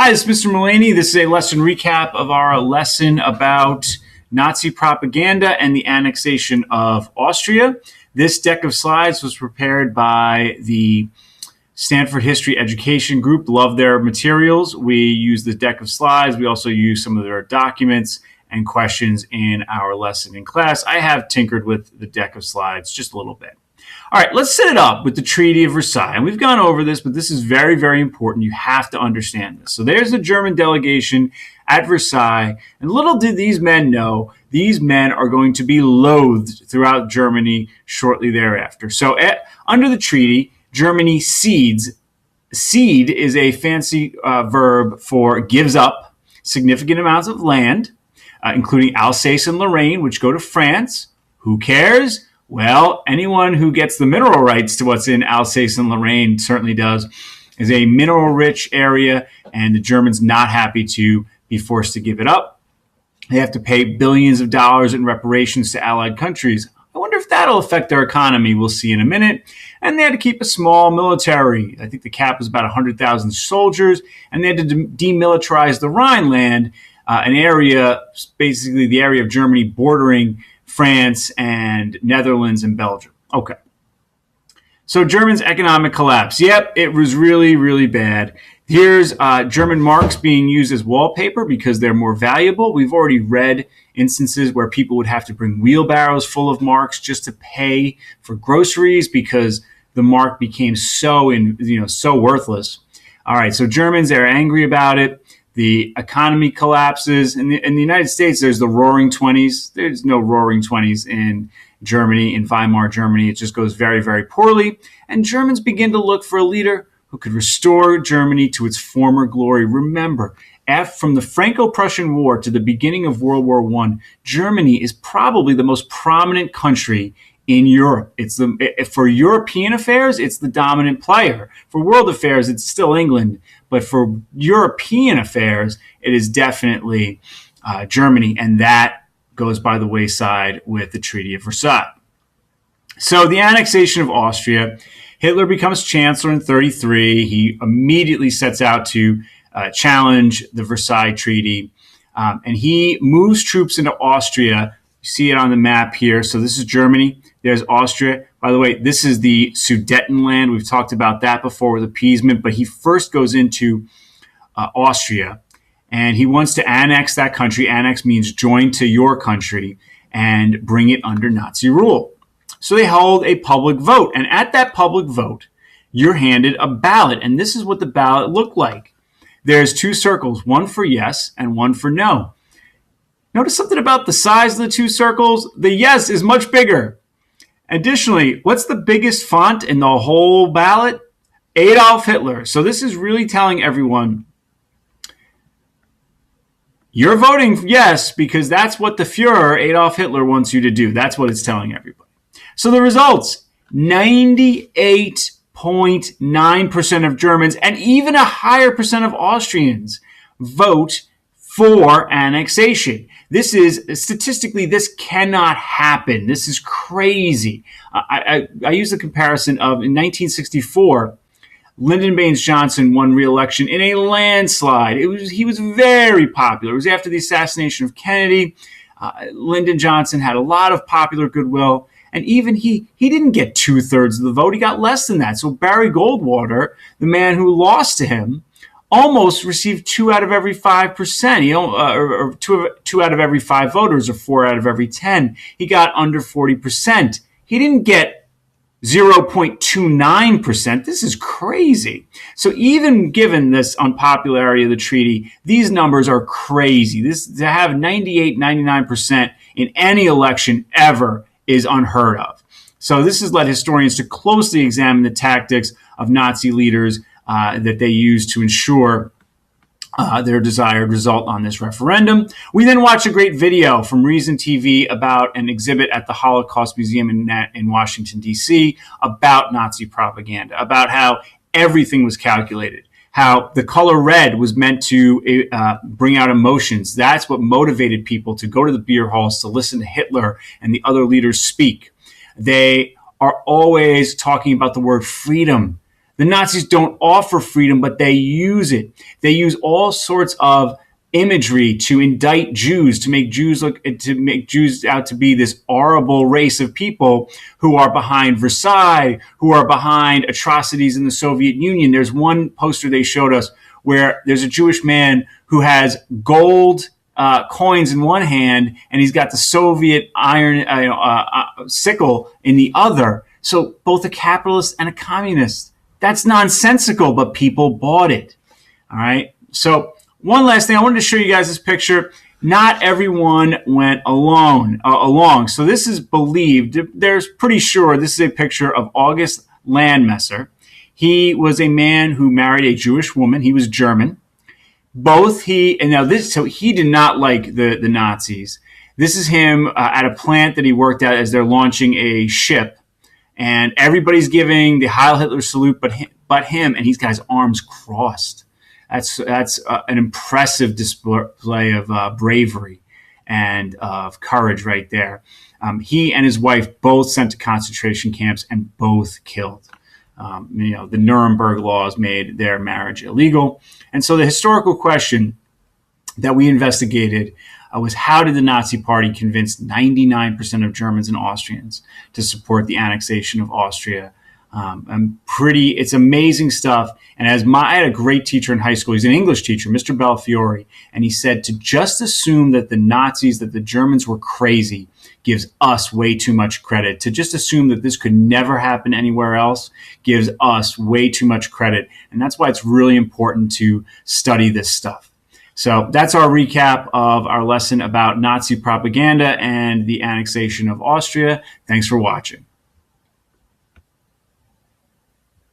Hi, this is Mr. Mullaney. This is a lesson recap of our lesson about Nazi propaganda and the annexation of Austria. This deck of slides was prepared by the Stanford History Education Group. Love their materials. We use the deck of slides. We also use some of their documents and questions in our lesson in class. I have tinkered with the deck of slides just a little bit. All right, let's set it up with the Treaty of Versailles. And we've gone over this, but this is very, very important. You have to understand this. So there's the German delegation at Versailles. And little did these men know, these men are going to be loathed throughout Germany shortly thereafter. So under the treaty, Germany cedes. Cede is a fancy verb for gives up significant amounts of land, including Alsace and Lorraine, which go to France. Who cares? Well, anyone who gets the mineral rights to what's in Alsace and Lorraine certainly does. Is a mineral-rich area, and the Germans not happy to be forced to give it up. They have to pay billions of dollars in reparations to allied countries. I wonder if that'll affect their economy. We'll see in a minute. And they had to keep a small military. I think the cap was about 100,000 soldiers, and they had to demilitarize the Rhineland, an area, basically the area of Germany bordering France and Netherlands and Belgium. Okay. So Germany's economic collapse. Yep, it was really, really bad. Here's German marks being used as wallpaper because they're more valuable. We've already read instances where people would have to bring wheelbarrows full of marks just to pay for groceries because the mark became so worthless. All right, so Germans are angry about it. The economy collapses. In the United States, there's the Roaring '20s. There's no Roaring '20s in Germany, in Weimar Germany. It just goes very, very poorly. And Germans begin to look for a leader who could restore Germany to its former glory. Remember, from the Franco-Prussian War to the beginning of World War I, Germany is probably the most prominent country in Europe. For European affairs, it's the dominant player. For world affairs, it's still England. But for European affairs, it is definitely Germany. And that goes by the wayside with the Treaty of Versailles. So the annexation of Austria, Hitler becomes chancellor in 1933. He immediately sets out to challenge the Versailles Treaty. And he moves troops into Austria. You see it on the map here. So this is Germany. There's Austria. By the way, this is the Sudetenland. We've talked about that before with appeasement. But he first goes into Austria, and he wants to annex that country. Annex means join to your country and bring it under Nazi rule. So they hold a public vote. And at that public vote, you're handed a ballot. And this is what the ballot looked like. There's two circles, one for yes and one for no. Notice something about the size of the two circles. The yes is much bigger. Additionally, what's the biggest font in the whole ballot? Adolf Hitler. So this is really telling everyone, you're voting yes because that's what the Fuhrer, Adolf Hitler, wants you to do. That's what it's telling everybody. So the results, 98.9% of Germans and even a higher percent of Austrians vote for annexation. This is, statistically, this cannot happen. This is crazy. I use the comparison of in 1964, Lyndon Baines Johnson won re-election in a landslide. He was very popular. It was after the assassination of Kennedy. Lyndon Johnson had a lot of popular goodwill. And even he didn't get 2/3 of the vote. He got less than that. So Barry Goldwater, the man who lost to him, almost received 2 out of every 5%. Or two out of every 5 voters, or 4 out of every 10. He got under 40%. He didn't get 0.29%. This is crazy. So even given this unpopularity of the treaty, these numbers are crazy. To have 98, 99% in any election ever is unheard of. So this has led historians to closely examine the tactics of Nazi leaders that they used to ensure their desired result on this referendum. We then watch a great video from Reason TV about an exhibit at the Holocaust Museum in Washington, D.C. about Nazi propaganda, about how everything was calculated, how the color red was meant to bring out emotions. That's what motivated people to go to the beer halls to listen to Hitler and the other leaders speak. They are always talking about the word freedom. The Nazis don't offer freedom, but they use it. They use all sorts of imagery to indict Jews, to make Jews out to be this horrible race of people who are behind Versailles, who are behind atrocities in the Soviet Union. There's one poster they showed us where there's a Jewish man who has gold coins in one hand, and he's got the Soviet iron sickle in the other. So both a capitalist and a communist. That's nonsensical, but people bought it. All right. So one last thing, I wanted to show you guys this picture. Not everyone went along. So this is believed, there's pretty sure this is a picture of August Landmesser. He was a man who married a Jewish woman. He was German. So he did not like the Nazis. This is him at a plant that he worked at as they're launching a ship. And everybody's giving the Heil Hitler salute but him, and he's got his arms crossed. That's an impressive display of bravery and of courage right there. He and his wife both sent to concentration camps and both killed. The Nuremberg laws made their marriage illegal. And so the historical question that we investigated was, how did the Nazi Party convince 99% of Germans and Austrians to support the annexation of Austria? It's amazing stuff. And I had a great teacher in high school. He's an English teacher, Mr. Belfiore. And he said to just assume that the Germans were crazy gives us way too much credit. To just assume that this could never happen anywhere else gives us way too much credit. And that's why it's really important to study this stuff. So that's our recap of our lesson about Nazi propaganda and the annexation of Austria. Thanks for watching.